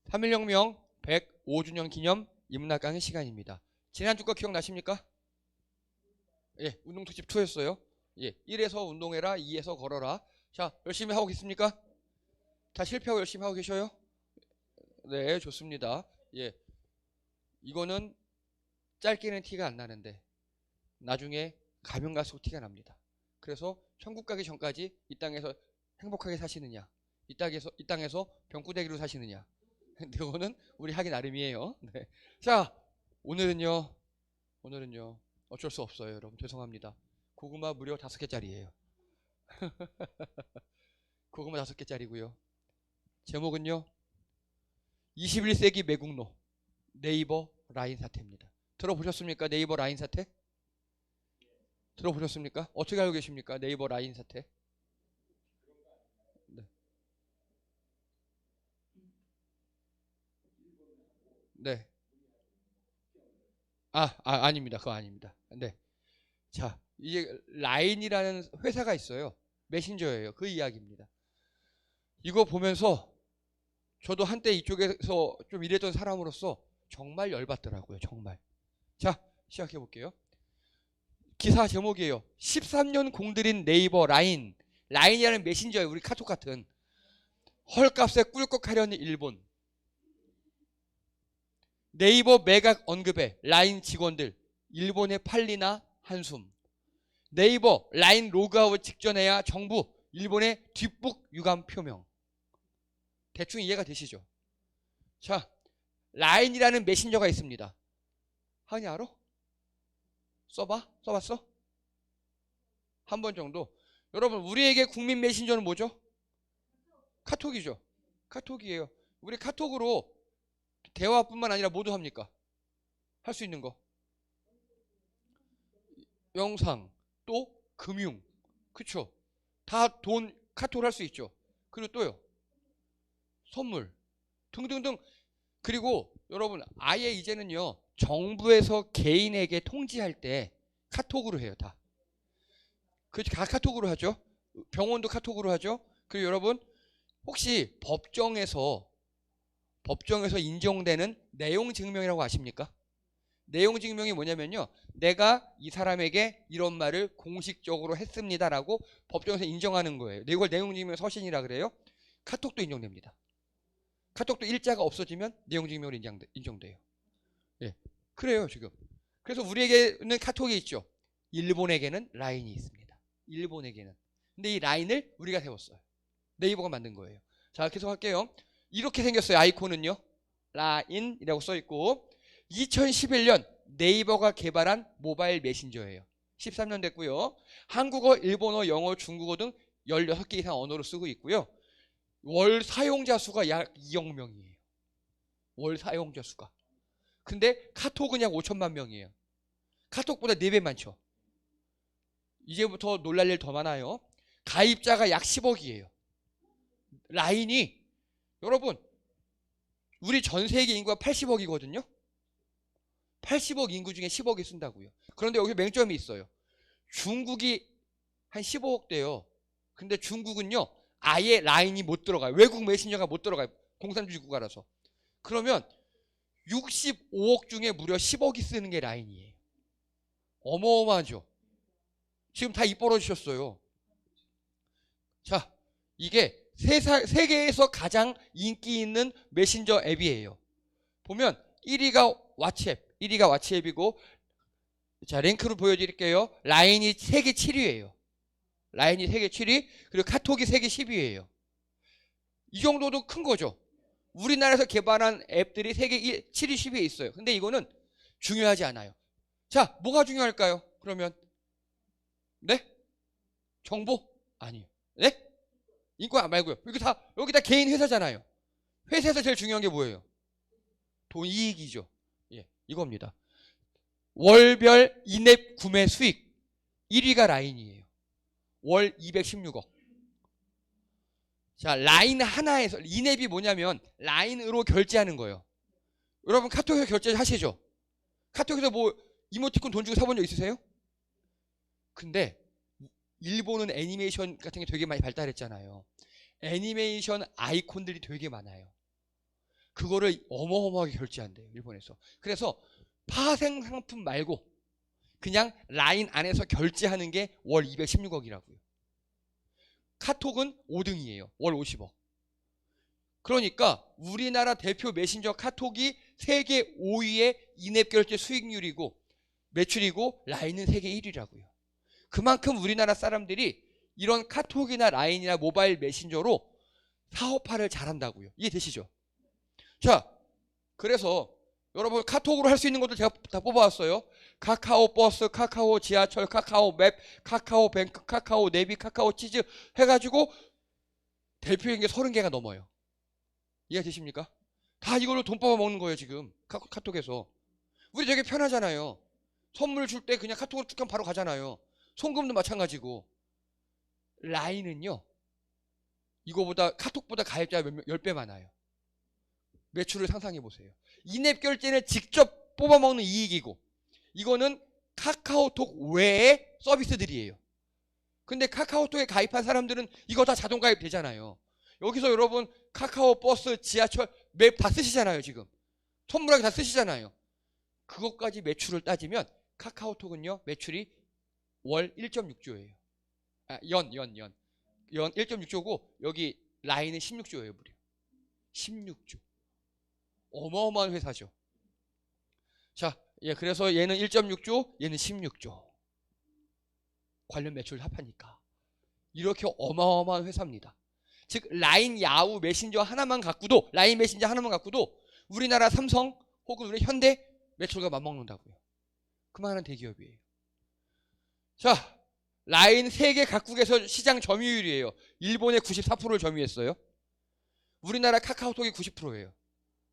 3.1혁명 105주년 기념 인문학 강의 시간입니다. 지난주 거 기억나십니까? 예, 운동특집 2였어요. 예, 1에서 운동해라, 2에서 걸어라. 자, 열심히 하고 계십니까? 다 실패하고 열심히 하고 계셔요? 네, 좋습니다. 예, 이거는 짧게는 티가 안 나는데 나중에 가면 갈수록 티가 납니다. 그래서 천국 가기 전까지 이 땅에서 행복하게 사시느냐, 이 땅에서 병꾸대기로 사시느냐, 이거는 우리 하기 나름이에요. 네. 자, 오늘은요 어쩔 수 없어요, 여러분. 죄송합니다. 고구마 무려 5개짜리예요. 고구마 5개짜리고요. 제목은요 21세기 매국노 네이버 라인 사태입니다. 들어보셨습니까? 네이버 라인 사태? 들어보셨습니까? 어떻게 알고 계십니까? 네이버 라인 사태? 네. 네. 아닙니다. 그거 아닙니다. 네. 자, 이제 라인이라는 회사가 있어요. 메신저예요. 그 이야기입니다. 이거 보면서 저도 한때 이쪽에서 좀 일했던 사람으로서 정말 열받더라고요. 정말. 자, 시작해 볼게요. 기사 제목이에요. 13년 공들인 네이버 라인. 라인이라는 메신저예요. 우리 카톡 같은. 헐값에 꿀꺽하려는 일본. 네이버 매각 언급에 라인 직원들 일본에 팔리나 한숨. 네이버 라인 로그아웃 직전에야 정부 일본의 뒷북 유감 표명. 대충 이해가 되시죠? 자, 라인이라는 메신저가 있습니다. 하니 알아? 써봤어? 한 번 정도. 여러분, 우리에게 국민 메신저는 뭐죠? 카톡이죠. 카톡이에요. 우리 카톡으로 대화뿐만 아니라 뭐도 합니까? 할 수 있는 거. 영상, 또 금융. 그쵸? 다 돈 카톡을 할 수 있죠. 그리고 또요. 선물 등등등. 그리고 여러분, 아예 이제는요 정부에서 개인에게 통지할 때 카톡으로 해요. 다 카톡으로 하죠. 병원도 카톡으로 하죠. 그리고 여러분, 혹시 법정에서 인정되는 내용 증명이라고 아십니까? 내용 증명이 뭐냐면요, 내가 이 사람에게 이런 말을 공식적으로 했습니다라고 법정에서 인정하는 거예요. 이걸 내용 증명 서신이라 그래요. 카톡도 인정됩니다. 카톡도 일자가 없어지면 내용 증명으로 인정돼요. 예, 그래요 지금. 그래서 우리에게는 카톡이 있죠. 일본에게는 라인이 있습니다. 일본에게는. 근데 이 라인을 우리가 세웠어요. 네이버가 만든 거예요. 자, 계속 할게요. 이렇게 생겼어요. 아이콘은요. 라인이라고 써있고, 2011년 네이버가 개발한 모바일 메신저예요. 13년 됐고요. 한국어, 일본어, 영어, 중국어 등 16개 이상 언어로 쓰고 있고요. 월 사용자 수가 약 2억 명이에요. 월 사용자 수가. 근데 카톡은 약 5천만 명이에요. 카톡보다 4배 많죠. 이제부터 놀랄 일 더 많아요. 가입자가 약 10억이에요. 라인이, 여러분, 우리 전 세계 인구가 80억이거든요. 80억 인구 중에 10억이 쓴다고요. 그런데 여기 맹점이 있어요. 중국이 한 15억 대요. 근데 중국은요 아예 라인이 못 들어가요. 외국 메신저가 못 들어가요. 공산주의 국가라서. 그러면 65억 중에 무려 10억이 쓰는 게 라인이에요. 어마어마하죠. 지금 다 입 벌어주셨어요. 자, 이게 세계에서 가장 인기 있는 메신저 앱이에요. 보면 1위가 왓츠앱이고, 자, 랭크로 보여드릴게요. 라인이 세계 7위예요. 라인이 세계 7위, 그리고 카톡이 세계 10위예요. 이 정도도 큰 거죠. 우리나라에서 개발한 앱들이 세계 7위, 10위에 있어요. 근데 이거는 중요하지 않아요. 자, 뭐가 중요할까요? 그러면 네? 정보? 아니요. 네? 인권 말고요. 여기 다 개인 회사잖아요. 회사에서 제일 중요한 게 뭐예요? 돈, 이익이죠. 예, 이겁니다. 월별 인앱 구매 수익 1위가 라인이에요. 월 216억. 자, 라인 하나에서, 인앱이 뭐냐면 라인으로 결제하는 거예요. 여러분, 카톡에서 결제하시죠? 카톡에서 뭐 이모티콘 돈 주고 사본 적 있으세요? 근데 일본은 애니메이션 같은 게 되게 많이 발달했잖아요. 애니메이션 아이콘들이 되게 많아요. 그거를 어마어마하게 결제한대요, 일본에서. 그래서 파생 상품 말고 그냥 라인 안에서 결제하는 게 월 216억이라고요. 카톡은 5등이에요. 월 50억. 그러니까 우리나라 대표 메신저 카톡이 세계 5위의 인앱 결제 수익률이고 매출이고 라인은 세계 1위라고요. 그만큼 우리나라 사람들이 이런 카톡이나 라인이나 모바일 메신저로 사업화를 잘한다고요. 이해되시죠? 자, 그래서 여러분 카톡으로 할 수 있는 것들 제가 다 뽑아왔어요. 카카오 버스, 카카오 지하철, 카카오 맵, 카카오 뱅크, 카카오 내비, 카카오 치즈 해가지고 대표인 게 30개가 넘어요. 이해되십니까? 다 이걸로 돈 뽑아 먹는 거예요, 지금. 카톡에서. 우리 되게 편하잖아요. 선물 줄 때 그냥 카톡으로 툭하면 바로 가잖아요. 송금도 마찬가지고. 라인은요, 이거보다, 카톡보다 가입자가 10배 많아요. 매출을 상상해 보세요. 인앱 결제는 직접 뽑아 먹는 이익이고, 이거는 카카오톡 외의 서비스들이에요. 근데 카카오톡에 가입한 사람들은 이거 다 자동 가입 되잖아요. 여기서 여러분 카카오 버스, 지하철, 맵 다 쓰시잖아요, 지금. 선물하기 다 쓰시잖아요. 그것까지 매출을 따지면 카카오톡은요, 매출이 월 1.6조예요. 연 1.6조고, 여기 라인은 16조예요, 무려. 16조. 어마어마한 회사죠. 자, 예, 그래서 얘는 1.6조, 얘는 16조. 관련 매출 합하니까. 이렇게 어마어마한 회사입니다. 즉 라인 야후 메신저 하나만 갖고도, 라인 메신저 하나만 갖고도 우리나라 삼성 혹은 우리 현대 매출과 맞먹는다고요. 그만한 대기업이에요. 자, 라인 세계 각국에서 시장 점유율이에요. 일본에 94%를 점유했어요. 우리나라 카카오톡이 90%예요.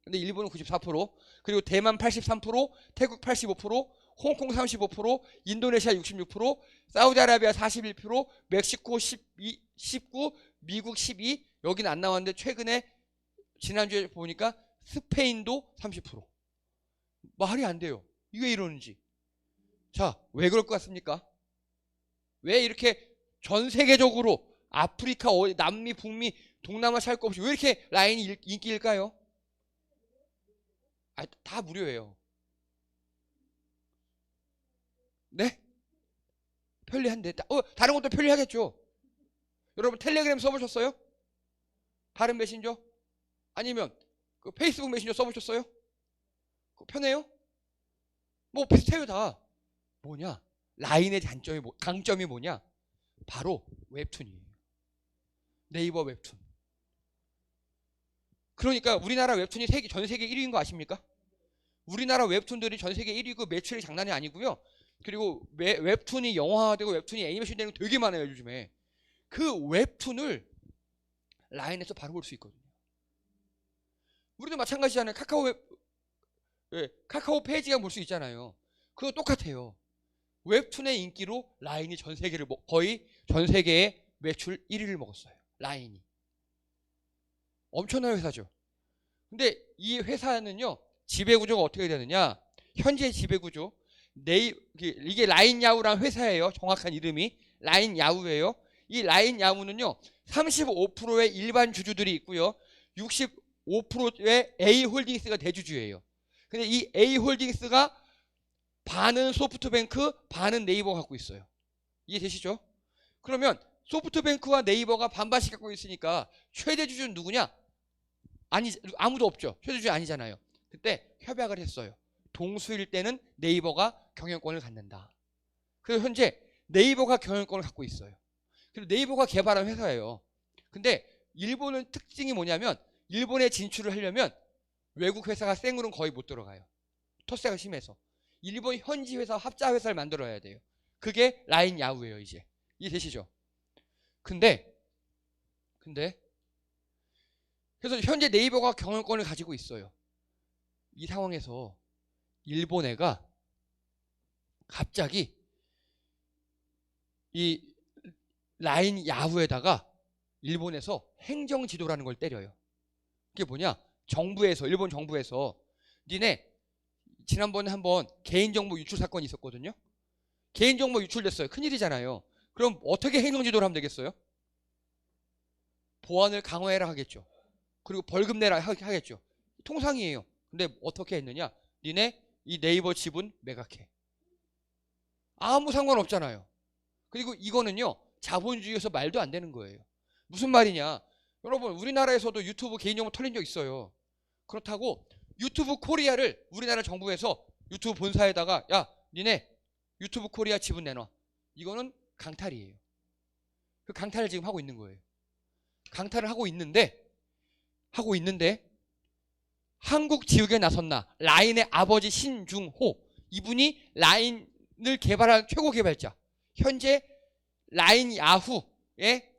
근데 일본은 94%, 그리고 대만 83%, 태국 85%, 홍콩 35%, 인도네시아 66%, 사우디아라비아 41%, 멕시코 19, 미국 12, 여기는 안 나왔는데 최근에 지난주에 보니까 스페인도 30%. 말이 안 돼요. 이게 왜 이러는지. 자, 왜 그럴 것 같습니까? 왜 이렇게 전 세계적으로 아프리카, 남미, 북미, 동남아시아 할 거 없이 왜 이렇게 라인이 인기일까요? 다 무료예요. 네? 편리한데. 다른 것도 편리하겠죠. 여러분 텔레그램 써보셨어요? 다른 메신저? 아니면 그 페이스북 메신저 써보셨어요? 편해요? 뭐 비슷해요 다. 뭐냐? 라인의 강점이 뭐냐? 바로 웹툰이에요. 네이버 웹툰. 그러니까 우리나라 웹툰이 전 세계 1위인 거 아십니까? 우리나라 웹툰들이 전 세계 1위고 매출이 장난이 아니고요. 그리고 웹툰이 영화화되고 웹툰이 애니메이션 되는 거 되게 많아요, 요즘에. 그 웹툰을 라인에서 바로 볼 수 있거든요. 우리도 마찬가지잖아요. 카카오 페이지가 볼 수 있잖아요. 그거 똑같아요. 웹툰의 인기로 라인이 전 세계를 거의 전 세계의 매출 1위를 먹었어요. 라인이. 엄청난 회사죠. 근데 이 회사는요, 지배구조가 어떻게 되느냐? 현재 지배구조. 이게 라인 야후라는 회사예요. 정확한 이름이. 라인 야후예요. 이 라인 야후는요, 35%의 일반 주주들이 있고요. 65%의 A홀딩스가 대주주예요. 근데 이 A홀딩스가 반은 소프트뱅크, 반은 네이버 갖고 있어요. 이해되시죠? 그러면 소프트뱅크와 네이버가 반반씩 갖고 있으니까 최대 주주는 누구냐? 아무도 없죠. 최대 주주 아니잖아요. 그때 협약을 했어요. 동수일 때는 네이버가 경영권을 갖는다. 그래서 현재 네이버가 경영권을 갖고 있어요. 그리고 네이버가 개발한 회사예요. 근데 일본은 특징이 뭐냐면, 일본에 진출을 하려면 외국 회사가 생으로는 거의 못 들어가요. 터세가 심해서. 일본 현지 회사, 합자 회사를 만들어야 돼요. 그게 라인 야후예요, 이제. 이해되시죠? 근데 그래서 현재 네이버가 경영권을 가지고 있어요. 이 상황에서 일본 애가 갑자기 이 라인 야후에다가 일본에서 행정지도라는 걸 때려요. 그게 뭐냐? 일본 정부에서 니네 지난번에 한번 개인정보 유출 사건이 있었거든요. 개인정보 유출됐어요. 큰일이잖아요. 그럼 어떻게 행정지도를 하면 되겠어요? 보안을 강화해라 하겠죠. 그리고 벌금 내라 하겠죠. 통상이에요. 근데 어떻게 했느냐? 니네 이 네이버 지분 매각해. 아무 상관없잖아요. 그리고 이거는요, 자본주의에서 말도 안 되는 거예요. 무슨 말이냐? 여러분, 우리나라에서도 유튜브 개인정보 털린 적 있어요. 그렇다고 유튜브 코리아를 우리나라 정부에서 유튜브 본사에다가 야, 니네 유튜브 코리아 지분 내놔. 이거는 강탈이에요. 그 강탈을 지금 하고 있는 거예요. 강탈을 하고 있는데 한국지우개에 나섰나 라인의 아버지 신중호, 이분이 라인을 개발한 최고 개발자, 현재 라인 야후의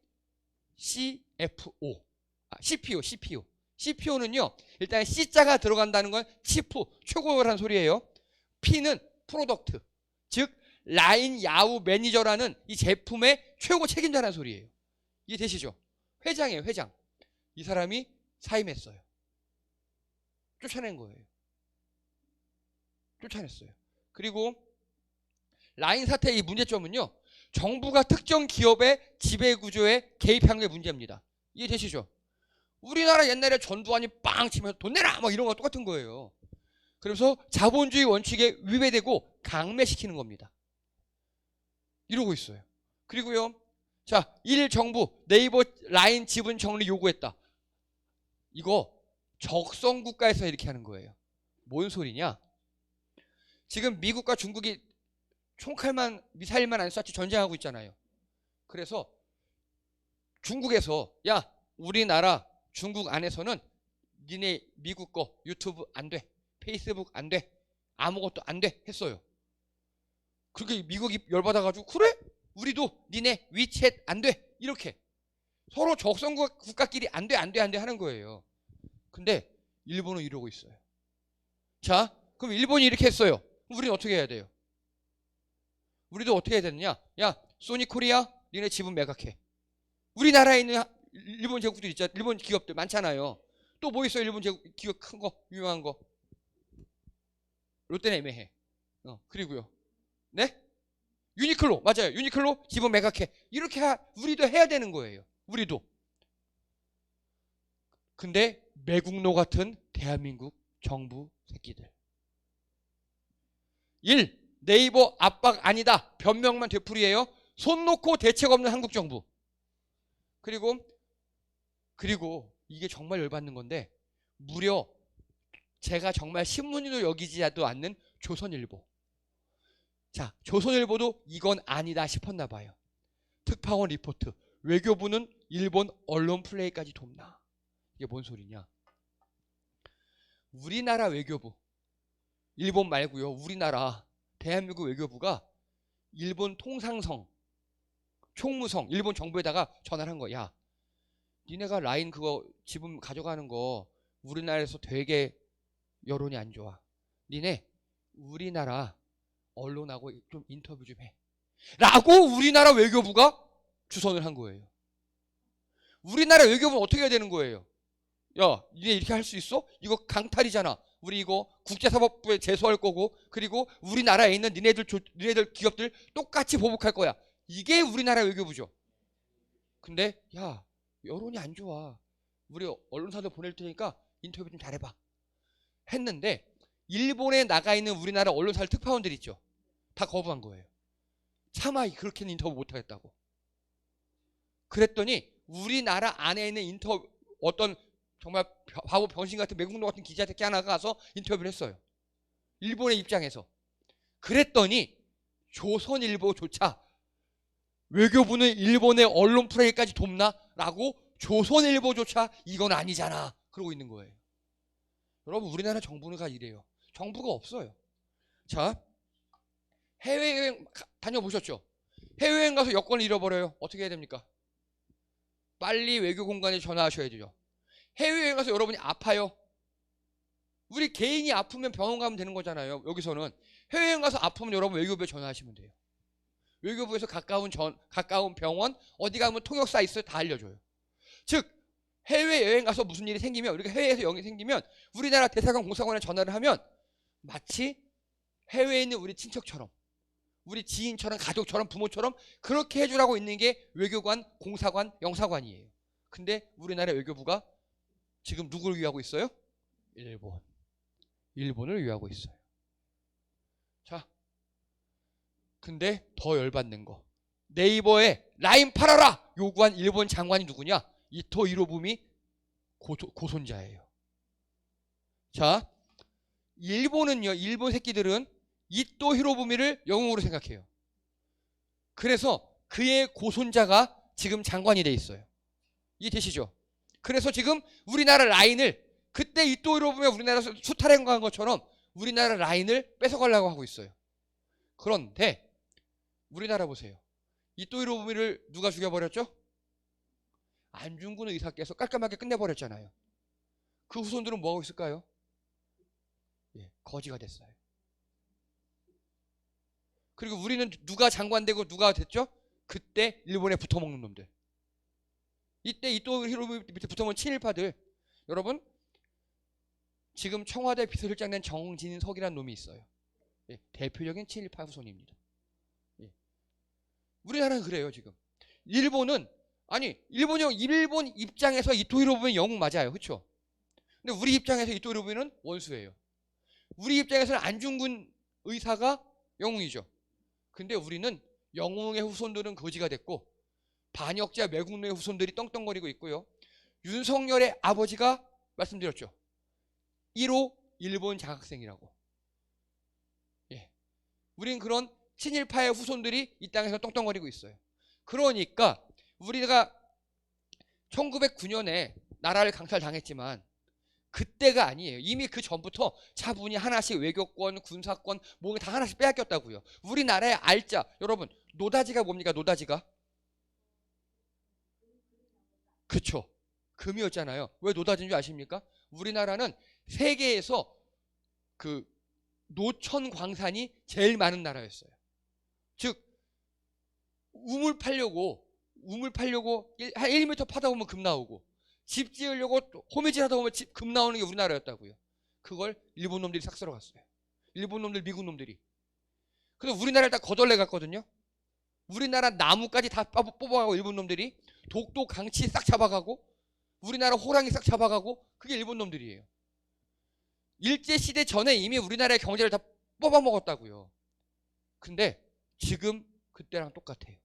CPO는요, 일단 C자가 들어간다는 건 치프, 최고라는 소리예요. P는 프로덕트, 즉 라인 야후 매니저라는 이 제품의 최고 책임자라는 소리예요. 이해되시죠? 회장이에요, 회장. 이 사람이 사임했어요. 쫓아낸 거예요. 쫓아냈어요. 그리고 라인 사태의 이 문제점은요, 정부가 특정 기업의 지배구조에 개입한 게 문제입니다. 이해되시죠? 우리나라 옛날에 전두환이 빵 치면서 돈 내라! 막 이런 거 똑같은 거예요. 그래서 자본주의 원칙에 위배되고 강매시키는 겁니다. 이러고 있어요. 그리고요, 자, 1. 정부 네이버 라인 지분 정리 요구했다. 이거 적성국가에서 이렇게 하는 거예요. 뭔 소리냐? 지금 미국과 중국이 총칼만 미사일만 안 쐈지 전쟁하고 있잖아요. 그래서 중국에서 야, 우리나라 중국 안에서는 니네 미국 거 유튜브 안 돼, 페이스북 안 돼, 아무것도 안 돼 했어요. 그렇게 미국이 열받아가지고 그래? 우리도 니네 위챗 안 돼, 이렇게 서로 적성국가끼리 안 돼 하는 거예요. 근데 일본은 이러고 있어요. 자, 그럼 일본이 이렇게 했어요. 우리는 어떻게 해야 돼요? 우리도 어떻게 해야 되느냐? 야, 소니 코리아 니네 지분 매각해. 우리나라에 있는 일본 제국들 있잖아요. 일본 기업들 많잖아요. 또 뭐 있어요? 일본 제국 기업 큰 거, 유명한 거. 롯데는 애매해. 그리고요. 네? 유니클로, 맞아요. 유니클로 지분 매각해. 이렇게 우리도 해야 되는 거예요. 우리도. 근데 매국노 같은 대한민국 정부 새끼들. 1. 네이버 압박 아니다. 변명만 되풀이해요. 손 놓고 대책 없는 한국 정부. 그리고 이게 정말 열받는 건데, 무려 제가 정말 신문으로 여기지도 않는 조선일보. 자, 조선일보도 이건 아니다 싶었나 봐요. 특파원 리포트. 외교부는 일본 언론 플레이까지 돕나. 이게 뭔 소리냐? 우리나라 외교부, 일본 말고요, 우리나라 대한민국 외교부가 일본 통상성, 총무성, 일본 정부에다가 전화를 한 거야. 니네가 라인 그거 지분 가져가는 거 우리나라에서 되게 여론이 안 좋아. 니네 우리나라 언론하고 좀 인터뷰 좀 해. 라고 우리나라 외교부가 주선을 한 거예요. 우리나라 외교부는 어떻게 해야 되는 거예요? 야, 니네 이렇게 할 수 있어? 이거 강탈이잖아. 우리 이거 국제사법부에 제소할 거고, 그리고 우리나라에 있는 니네들 기업들 똑같이 보복할 거야. 이게 우리나라 외교부죠. 근데 야, 여론이 안 좋아. 우리 언론사들 보낼 테니까 인터뷰 좀 잘해봐. 했는데 일본에 나가 있는 우리나라 언론사들 특파원들 있죠. 다 거부한 거예요. 차마 그렇게는 인터뷰 못하겠다고. 그랬더니 우리나라 안에 있는 어떤 정말 바보 병신 같은 매국노 같은 기자 새끼 하나가 가서 인터뷰를 했어요. 일본의 입장에서. 그랬더니 조선일보조차 외교부는 일본의 언론 플레이까지 돕나? 라고 조선일보조차 이건 아니잖아. 그러고 있는 거예요. 여러분, 우리나라 정부가 이래요. 정부가 없어요. 자, 해외여행 다녀보셨죠? 해외여행 가서 여권을 잃어버려요. 어떻게 해야 됩니까? 빨리 외교공간에 전화하셔야 되죠. 해외여행 가서 여러분이 아파요. 우리 개인이 아프면 병원 가면 되는 거잖아요. 여기서는 해외여행 가서 아프면 여러분 외교부에 전화하시면 돼요. 외교부에서 가까운 병원 어디 가면 통역사 있어요. 다 알려줘요. 즉 해외여행 가서 무슨 일이 생기면, 우리가 해외에서 영이 생기면 우리나라 대사관 공사관에 전화를 하면 마치 해외에 있는 우리 친척처럼, 우리 지인처럼, 가족처럼, 부모처럼 그렇게 해주라고 있는 게 외교관, 공사관, 영사관이에요. 근데 우리나라 외교부가 지금 누구를 위하고 있어요? 일본을 위하고 있어요. 자, 근데 더 열받는 거. 네이버에 라인 팔아라! 요구한 일본 장관이 누구냐? 이토 히로부미 고손자예요. 자, 일본은요, 일본 새끼들은 이토 히로부미를 영웅으로 생각해요. 그래서 그의 고손자가 지금 장관이 돼 있어요. 이해되시죠? 그래서 지금 우리나라 라인을 그때 이토 히로부미가 우리나라 수탈행한 것처럼 우리나라 라인을 뺏어가려고 하고 있어요. 그런데 우리나라 보세요. 이토 히로부미를 누가 죽여버렸죠? 안중근 의사께서 깔끔하게 끝내버렸잖아요. 그 후손들은 뭐하고 있을까요? 예, 거지가 됐어요. 그리고 우리는 누가 장관되고 누가 됐죠? 그때 일본에 붙어먹는 놈들. 이때 이토 히로부미 밑에 붙어먹은 친일파들. 여러분, 지금 청와대 비서실장 된 정진석이라는 놈이 있어요. 예, 대표적인 친일파 후손입니다. 예. 우리나라는 그래요. 지금 일본 입장에서 이토 히로부미 영웅 맞아요. 그렇죠? 근데 우리 입장에서 이토 히로부미는 원수예요. 우리 입장에서는 안중근 의사가 영웅이죠. 근데 우리는 영웅의 후손들은 거지가 됐고 반역자 매국노의 후손들이 떵떵거리고 있고요. 윤석열의 아버지가 말씀드렸죠. 1호 일본 장학생이라고. 예. 우린 그런 친일파의 후손들이 이 땅에서 떵떵거리고 있어요. 그러니까 우리가 1909년에 나라를 강탈당했지만 그때가 아니에요. 이미 그 전부터 차분히 하나씩 외교권, 군사권, 뭐 다 하나씩 빼앗겼다고요. 우리나라의 알짜, 여러분 노다지가 뭡니까? 노다지가? 그쵸. 금이었잖아요. 왜 노다지인 줄 아십니까? 우리나라는 세계에서 그 노천 광산이 제일 많은 나라였어요. 즉 우물 팔려고 한 1m 파다 보면 금 나오고 집 지으려고 호미질 하다 보면 금 나오는 게 우리나라였다고요. 그걸 일본 놈들이 싹 쓸어 갔어요. 일본 놈들, 미국 놈들이. 그래서 우리나라를 다 거덜내 갔거든요. 우리나라 나무까지 다 뽑아가고 일본 놈들이 독도 강치 싹 잡아가고 우리나라 호랑이 싹 잡아가고 그게 일본 놈들이에요. 일제시대 전에 이미 우리나라의 경제를 다 뽑아먹었다고요. 근데 지금 그때랑 똑같아요.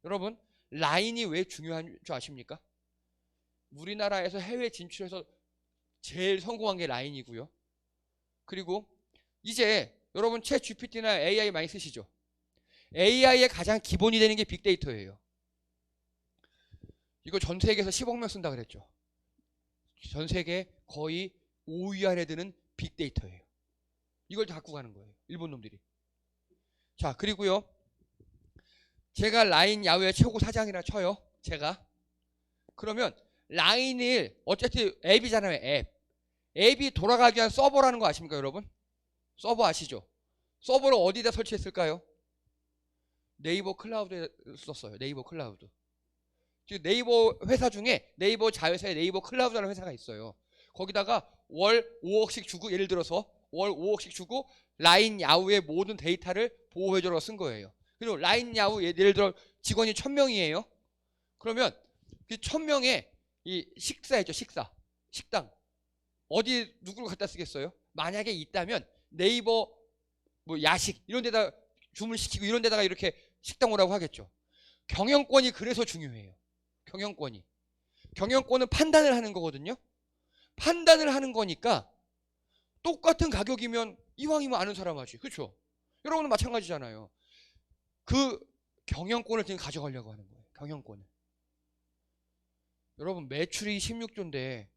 여러분 라인이 왜 중요한 줄 아십니까? 우리나라에서 해외 진출해서 제일 성공한 게 라인이고요. 그리고 이제 여러분 챗 GPT나 AI 많이 쓰시죠? AI의 가장 기본이 되는 게 빅데이터예요. 이거 전 세계에서 10억 명 쓴다 그랬죠. 전 세계 거의 5위 안에 드는 빅데이터예요. 이걸 다 갖고 가는 거예요. 일본 놈들이. 자, 그리고요. 제가 라인 야후의 최고 사장이라 쳐요. 제가. 그러면 라인을 어쨌든 앱이잖아요. 앱이 돌아가기 위한 서버라는 거 아십니까, 여러분? 서버 아시죠? 서버를 어디다 설치했을까요? 네이버 클라우드에 썼어요. 네이버 클라우드. 즉 네이버 회사 중에 네이버 자회사에 네이버 클라우드라는 회사가 있어요. 거기다가 월 5억씩 주고 예를 들어서 월 5억씩 주고 라인 야후의 모든 데이터를 보호해주라고 쓴 거예요. 그리고 라인 야후 예를 들어 직원이 1000명이에요. 그러면 그 1000명의 이 식사죠. 식당 어디 누구를 갖다 쓰겠어요? 만약에 있다면 네이버 뭐 야식 이런 데다 주문시키고 이런 데다가 이렇게 식당 오라고 하겠죠. 경영권이 그래서 중요해요. 경영권은 판단을 하는 거거든요. 판단을 하는 거니까 똑같은 가격이면 이왕이면 아는 사람 하지. 그렇죠? 여러분은 마찬가지잖아요. 그 경영권을 지금 가져가려고 하는 거예요. 경영권을. 여러분 매출이 16조인데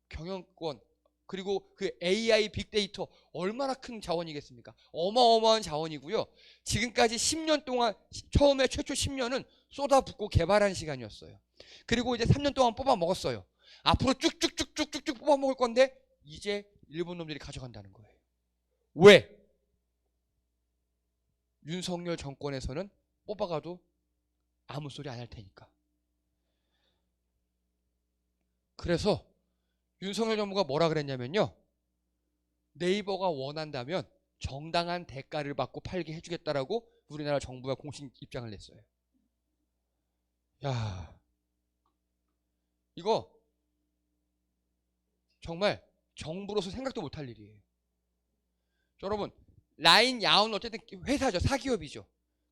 경영권 그리고 그 AI 빅데이터 얼마나 큰 자원이겠습니까? 어마어마한 자원이고요. 지금까지 10년 동안 처음에 최초 10년은 쏟아붓고 개발한 시간이었어요. 그리고 이제 3년 동안 뽑아 먹었어요. 앞으로 쭉쭉쭉쭉쭉 뽑아 먹을 건데 이제 일본 놈들이 가져간다는 거예요. 왜? 윤석열 정권에서는 뽑아가도 아무 소리 안 할 테니까. 그래서 윤석열 정부가 뭐라 그랬냐면요. 네이버가 원한다면 정당한 대가를 받고 팔게 해주겠다라고 우리나라 정부가 공식 입장을 냈어요. 야, 이거 정말 정부로서 생각도 못할 일이에요. 여러분, 라인 야오는 어쨌든 회사죠. 사기업이죠.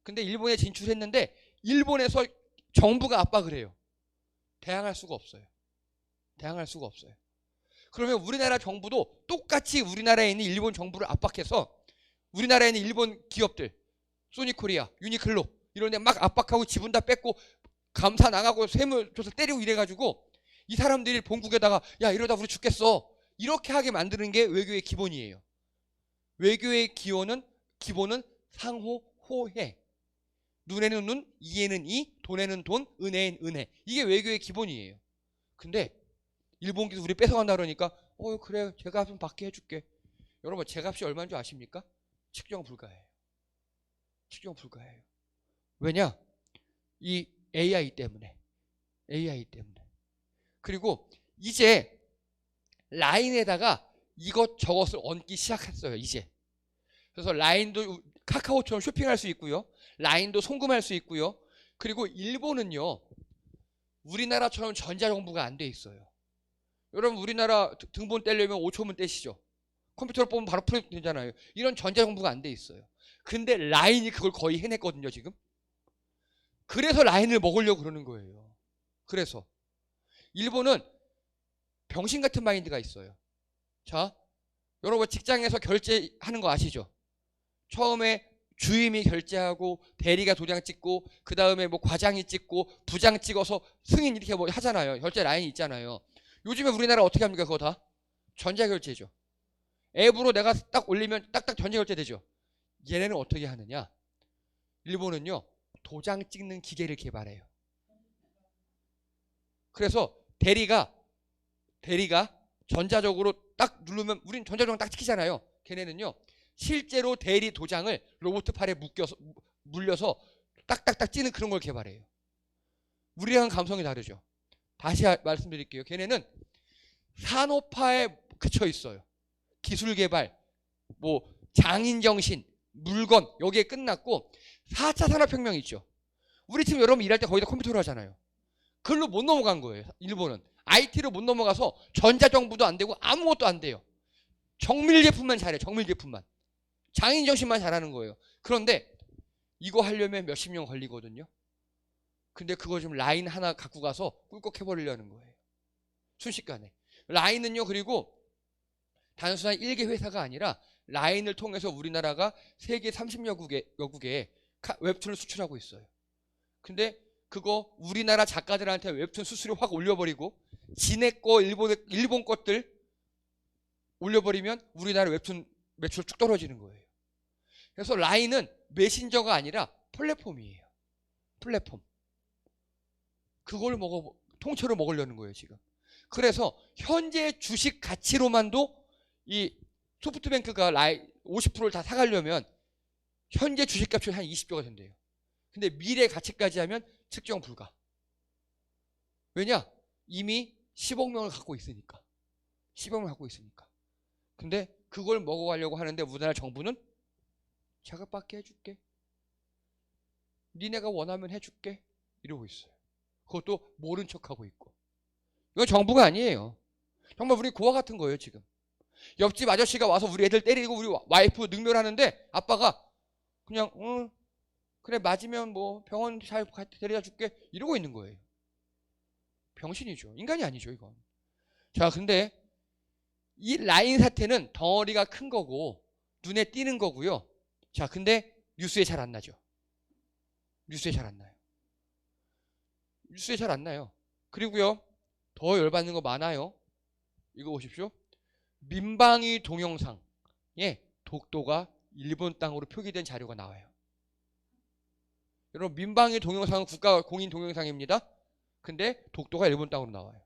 근데 일본에 진출했는데 일본에서 정부가 압박을 해요. 대항할 수가 없어요. 대항할 수가 없어요. 그러면 우리나라 정부도 똑같이 우리나라에 있는 일본 정부를 압박해서 우리나라에 있는 일본 기업들, 소니코리아, 유니클로 이런 데 막 압박하고 지분 다 뺏고 감사 나가고 세무조사 때리고 이래가지고 이 사람들이 본국에다가 야 이러다 우리 죽겠어 이렇게 하게 만드는 게 외교의 기본이에요. 외교의 기본은 상호 호혜. 눈에는 눈, 이에는 이, 돈에는 돈, 은혜엔 은혜. 이게 외교의 기본이에요. 근데 일본기도 우리 뺏어간다 그러니까 그래 제값 좀 받게 해줄게. 여러분 제값이 얼마인 줄 아십니까? 측정 불가해요. 측정 불가해요. 왜냐? 이 AI 때문에. 그리고 이제 라인에다가 이것저것을 얹기 시작했어요. 이제. 그래서 라인도 카카오처럼 쇼핑할 수 있고요. 라인도 송금할 수 있고요. 그리고 일본은요. 우리나라처럼 전자정부가 안 돼 있어요. 여러분 우리나라 등본 떼려면 5초면 떼시죠. 컴퓨터로 뽑으면 바로 프린트 되잖아요. 이런 전자정부가 안 돼 있어요. 근데 라인이 그걸 거의 해냈거든요. 지금. 그래서 라인을 먹으려고 그러는 거예요. 그래서 일본은 병신 같은 마인드가 있어요. 자, 여러분 직장에서 결제하는 거 아시죠? 처음에 주임이 결제하고 대리가 도장 찍고 그 다음에 뭐 과장이 찍고 부장 찍어서 승인 이렇게 뭐 하잖아요. 결제 라인이 있잖아요. 요즘에 우리나라 어떻게 합니까? 그거 다 전자결제죠. 앱으로 내가 딱 올리면 딱딱 전자결제되죠. 얘네는 어떻게 하느냐? 일본은요 도장 찍는 기계를 개발해요. 그래서 대리가 전자적으로 딱 누르면 우린 전자도장 딱 찍히잖아요. 걔네는요 실제로 대리 도장을 로봇 팔에 물려서 딱딱딱 찌는 그런 걸 개발해요. 우리랑은 감성이 다르죠. 다시 말씀드릴게요. 걔네는 산업화에 그쳐 있어요. 기술 개발, 뭐 장인정신, 물건 여기에 끝났고 4차 산업혁명 있죠. 우리 지금 여러분 일할 때 거의 다 컴퓨터로 하잖아요. 그걸로 못 넘어간 거예요. 일본은. IT로 못 넘어가서 전자정부도 안 되고 아무것도 안 돼요. 정밀 제품만 잘해. 정밀 제품만. 장인정신만 잘하는 거예요. 그런데 이거 하려면 몇십 년 걸리거든요. 근데 그거 좀 라인 하나 갖고 가서 꿀꺽해버리려는 거예요. 순식간에. 라인은요 그리고 단순한 일개 회사가 아니라 라인을 통해서 우리나라가 세계 30여국에 웹툰을 수출하고 있어요. 근데 그거 우리나라 작가들한테 웹툰 수수료 확 올려버리고 지네 거 일본 것들 올려버리면 우리나라 웹툰 매출 쭉 떨어지는 거예요. 그래서 라인은 메신저가 아니라 플랫폼이에요. 플랫폼. 그걸 통째로 먹으려는 거예요 지금. 그래서 현재 주식 가치로만도 이 소프트뱅크가 50%를 다 사가려면 현재 주식값이 한 20조가 된대요. 근데 미래 가치까지 하면 측정 불가. 왜냐? 이미 10억 명을 갖고 있으니까. 10억을 갖고 있으니까. 근데 그걸 먹어가려고 하는데 우리나라 정부는 자극받게 해줄게. 니네가 원하면 해줄게. 이러고 있어요. 그것도 모른 척하고 있고. 이건 정부가 아니에요. 정말 우리 고아 같은 거예요 지금. 옆집 아저씨가 와서 우리 애들 때리고 우리 와이프 능멸하는데 아빠가 그냥 그래 맞으면 뭐 병원 잘 데려다 줄게 이러고 있는 거예요. 병신이죠. 인간이 아니죠 이건. 자 근데 이 라인 사태는 덩어리가 큰 거고 눈에 띄는 거고요. 자 근데 뉴스에 잘 안 나죠. 뉴스에 잘 안 나요. 뉴스에 잘 안 나요. 그리고요 더 열받는 거 많아요. 이거 보십시오. 민방위 동영상에 독도가 일본 땅으로 표기된 자료가 나와요. 여러분 민방위 동영상은 국가 공인 동영상입니다. 근데 독도가 일본 땅으로 나와요.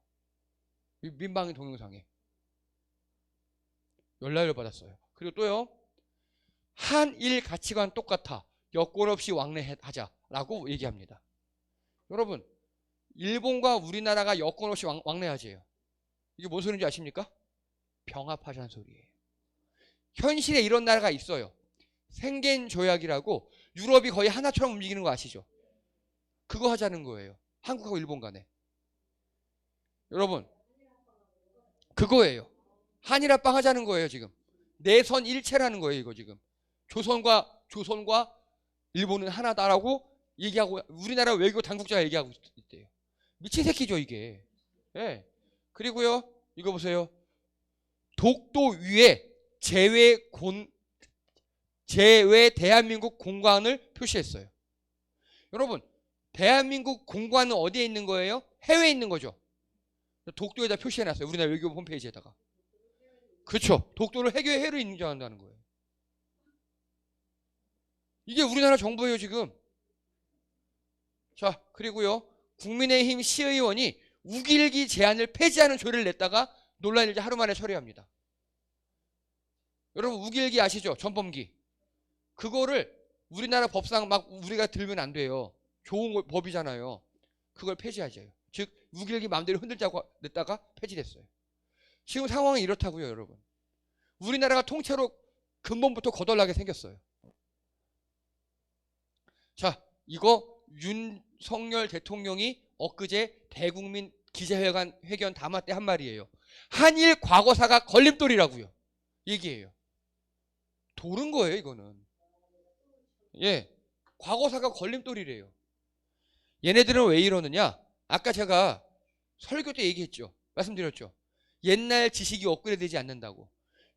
민방위 동영상에. 연락을 받았어요. 그리고 또요. 한일 가치관 똑같아. 여권 없이 왕래하자라고 얘기합니다. 여러분 일본과 우리나라가 여권 없이 왕래하재요. 이게 뭔 소리인지 아십니까? 병합하자는 소리예요. 현실에 이런 나라가 있어요. 생겐 조약이라고 유럽이 거의 하나처럼 움직이는 거 아시죠? 그거 하자는 거예요. 한국하고 일본 간에. 여러분 그거예요. 한일합방 하자는 거예요, 지금. 내선 일체라는 거예요, 이거 지금. 조선과 일본은 하나다라고 얘기하고, 우리나라 외교 당국자가 얘기하고 있대요. 미친 새끼죠, 이게. 예. 그리고요, 이거 보세요. 독도 위에 제외 대한민국 공관을 표시했어요. 여러분, 대한민국 공관은 어디에 있는 거예요? 해외에 있는 거죠. 독도에다 표시해놨어요. 우리나라 외교부 홈페이지에다가. 그렇죠. 독도를 해외로 인정한다는 거예요. 이게 우리나라 정부예요, 지금. 자, 그리고요, 국민의힘 시의원이 우길기 제한을 폐지하는 조례를 냈다가 논란이 이제 하루 만에 처리합니다. 여러분, 우길기 아시죠? 전범기. 그거를 우리나라 법상 막 우리가 들면 안 돼요. 좋은 법이잖아요. 그걸 폐지하죠. 즉 우길기 마음대로 흔들자고 냈다가 폐지됐어요. 지금 상황은 이렇다고요, 여러분. 우리나라가 통째로 근본부터 거덜나게 생겼어요. 자, 이거 윤석열 대통령이 엊그제 대국민 기자회견 담화 때 한 말이에요. 한일 과거사가 걸림돌이라고요. 얘기해요. 도른 거예요, 이거는. 예, 과거사가 걸림돌이래요. 얘네들은 왜 이러느냐? 아까 제가 설교 때 얘기했죠. 말씀드렸죠. 옛날 지식이 업그레이드되지 않는다고.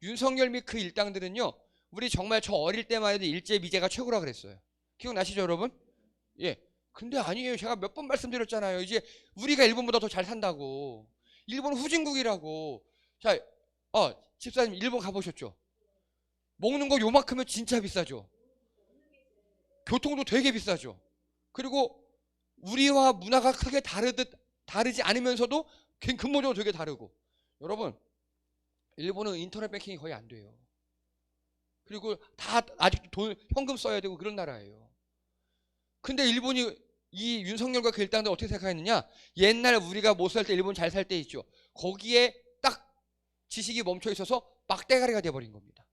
윤석열 및 그 일당들은요, 우리 정말 저 어릴 때만 해도 일제 미제가 최고라 그랬어요. 기억나시죠, 여러분? 예. 근데 아니에요. 제가 몇 번 말씀드렸잖아요. 이제 우리가 일본보다 더 잘 산다고. 일본 후진국이라고. 자, 집사님 일본 가보셨죠? 먹는 거 요만큼은 진짜 비싸죠. 교통도 되게 비싸죠. 그리고 우리와 문화가 크게 다르지 않으면서도 근본적으로 되게 다르고. 여러분, 일본은 인터넷 뱅킹이 거의 안 돼요. 그리고 다 아직도 현금 써야 되고 그런 나라예요. 근데 일본이 이 윤석열과 그 일당들 어떻게 생각했느냐? 옛날 우리가 못 살 때 일본 잘 살 때 있죠. 거기에 딱 지식이 멈춰 있어서 막대가리가 돼버린 겁니다.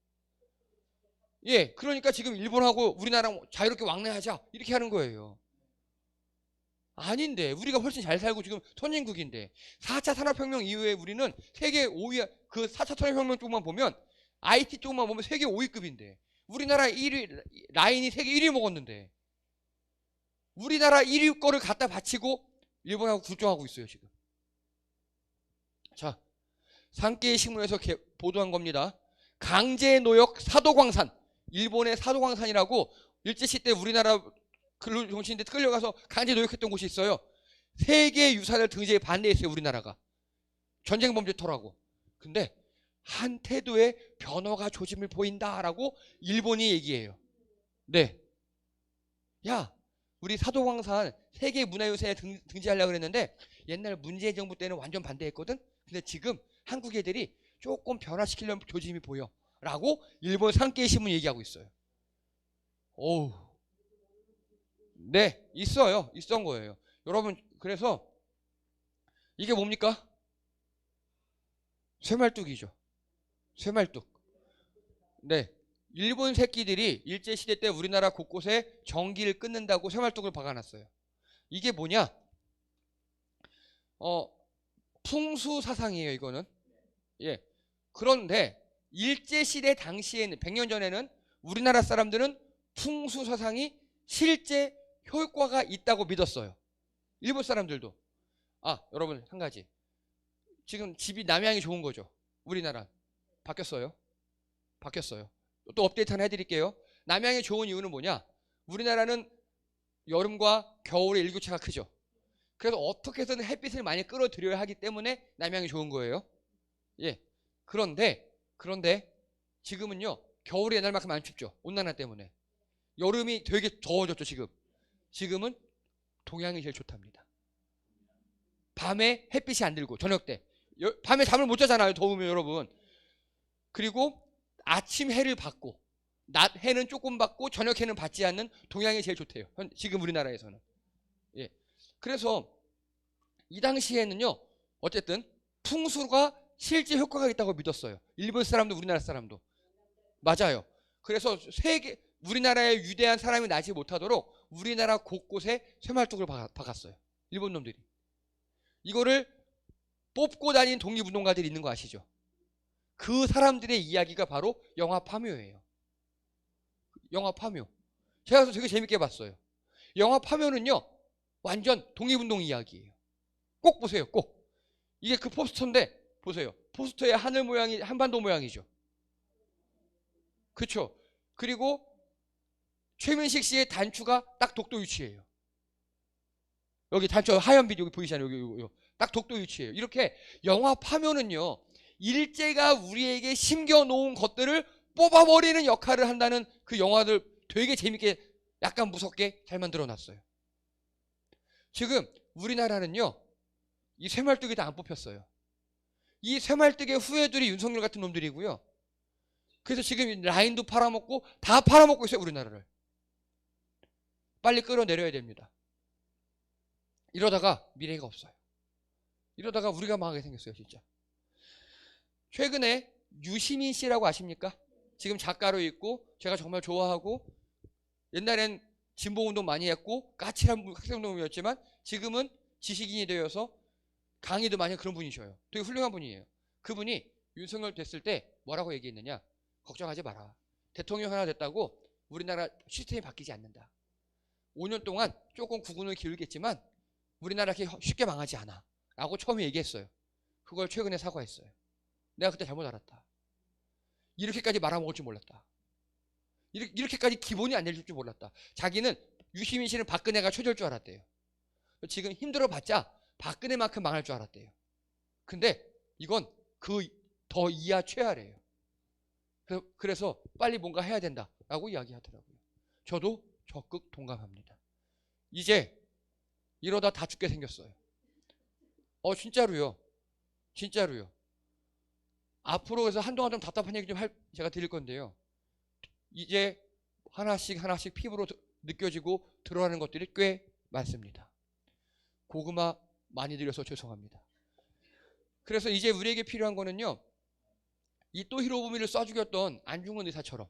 예, 그러니까 지금 일본하고 우리나라랑 자유롭게 왕래하자 이렇게 하는 거예요. 아닌데 우리가 훨씬 잘 살고 지금 선진국인데 4차 산업혁명 이후에 우리는 세계 5위, 그 4차 산업혁명 쪽만 보면 IT 쪽만 보면 세계 5위급인데 우리나라 1위 라인이 세계 1위 먹었는데 우리나라 1위 거를 갖다 바치고 일본하고 굴종하고 있어요, 지금. 자, 산케이 신문에서 보도한 겁니다. 강제노역 사도광산, 일본의 사도광산이라고 일제시대 우리나라 근로정신인데 끌려가서 강제노역했던 곳이 있어요. 세계 유산을 등재에 반대했어요, 우리나라가. 전쟁 범죄터라고. 근데 한 태도의 변화가 조짐을 보인다라고 일본이 얘기해요. 네. 야, 우리 사도광산 세계 문화유산에 등재하려고 그랬는데 옛날 문재인 정부 때는 완전 반대했거든. 근데 지금 한국 애들이 조금 변화시키려는 조짐이 보여 라고 일본 산케이 신문 얘기하고 있어요. 오우. 네, 있던 거예요. 여러분, 그래서 이게 뭡니까? 쇠말뚝이죠. 쇠말뚝. 네, 일본 새끼들이 일제시대 때 우리나라 곳곳에 전기를 끊는다고 쇠말뚝을 박아놨어요. 이게 뭐냐? 풍수사상이에요, 이거는. 예. 그런데 일제시대 당시에는 100년 전에는 우리나라 사람들은 풍수사상이 실제 효과가 있다고 믿었어요. 일본 사람들도. 여러분, 한 가지. 지금 집이 남향이 좋은 거죠. 우리나라. 바뀌었어요. 또 업데이트 하나 해드릴게요. 남향이 좋은 이유는 뭐냐? 우리나라는 여름과 겨울에 일교차가 크죠. 그래서 어떻게 해서든 햇빛을 많이 끌어들여야 하기 때문에 남향이 좋은 거예요. 예. 그런데 지금은요, 겨울이 옛날만큼 안 춥죠. 온난화 때문에. 여름이 되게 더워졌죠, 지금은 동양이 제일 좋답니다. 밤에 햇빛이 안 들고 저녁 때 밤에 잠을 못 자잖아요, 더우면. 여러분. 그리고 아침 해를 받고 낮 해는 조금 받고 저녁 해는 받지 않는 동양이 제일 좋대요, 지금 우리나라에서는. 예. 그래서 이 당시에는요, 어쨌든 풍수가 실제 효과가 있다고 믿었어요. 일본 사람도 우리나라 사람도. 맞아요. 그래서 우리나라의 위대한 사람이 나지 못하도록 우리나라 곳곳에 쇠말뚝을 박았어요, 일본 놈들이. 이거를 뽑고 다닌 독립운동가들이 있는 거 아시죠? 그 사람들의 이야기가 바로 영화 파묘예요. 영화 파묘. 제가 그래서 되게 재밌게 봤어요. 영화 파묘는요, 완전 독립운동 이야기예요. 꼭 보세요, 꼭. 이게 그 포스터인데, 보세요. 포스터의 하늘 모양이 한반도 모양이죠. 그쵸? 그리고 최민식 씨의 단추가 딱 독도 위치예요. 여기 단추 하얀 빛 여기 보이시잖아요. 여기 딱 독도 위치예요. 이렇게 영화 파묘는요, 일제가 우리에게 심겨놓은 것들을 뽑아버리는 역할을 한다는 그 영화들 되게 재밌게 약간 무섭게 잘 만들어놨어요. 지금 우리나라는요, 이 쇠말뚝이 다 안 뽑혔어요. 이 쇠말뚝의 후예들이 윤석열 같은 놈들이고요. 그래서 지금 라인도 팔아먹고 다 팔아먹고 있어요, 우리나라를. 빨리 끌어내려야 됩니다. 이러다가 미래가 없어요. 이러다가 우리가 망하게 생겼어요, 진짜. 최근에 유시민 씨라고 아십니까? 지금 작가로 있고 제가 정말 좋아하고 옛날엔 진보운동 많이 했고 까칠한 학생운동이었지만 지금은 지식인이 되어서 강의도 많이 한 그런 분이셔요. 되게 훌륭한 분이에요. 그분이 윤석열 됐을 때 뭐라고 얘기했느냐? 걱정하지 마라. 대통령 하나 됐다고 우리나라 시스템이 바뀌지 않는다. 5년 동안 조금 구군을 기울겠지만 우리나라 이렇게 쉽게 망하지 않아. 라고 처음에 얘기했어요. 그걸 최근에 사과했어요. 내가 그때 잘못 알았다. 이렇게까지 말아먹을 줄 몰랐다. 이렇게까지 기본이 안 내줄 줄 몰랐다. 자기는 유시민 씨는 박근혜가 최저일 줄 알았대요. 지금 힘들어봤자 박근혜만큼 망할 줄 알았대요. 근데 이건 그 더 이하 최하래요. 그래서 빨리 뭔가 해야 된다라고 이야기하더라고요. 저도 적극 동감합니다. 이제 이러다 다 죽게 생겼어요. 진짜로요. 진짜로요. 앞으로 그래서 한동안 좀 답답한 얘기 제가 드릴 건데요. 이제 하나씩 피부로 느껴지고 드러나는 것들이 꽤 많습니다. 고구마 많이 드려서 죄송합니다. 그래서 이제 우리에게 필요한 거는요, 이 또 히로부미를 쏴 죽였던 안중근 의사처럼,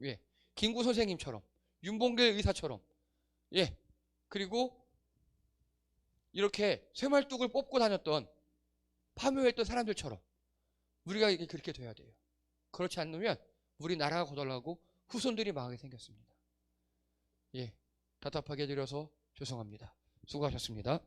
예, 김구 선생님처럼, 윤봉길 의사처럼, 예, 그리고 이렇게 쇠말뚝을 뽑고 다녔던 파묘했던 사람들처럼 우리가 이게 그렇게 돼야 돼요. 그렇지 않으면 우리나라가 고달라고 후손들이 망하게 생겼습니다. 예, 답답하게 드려서 죄송합니다. 수고하셨습니다.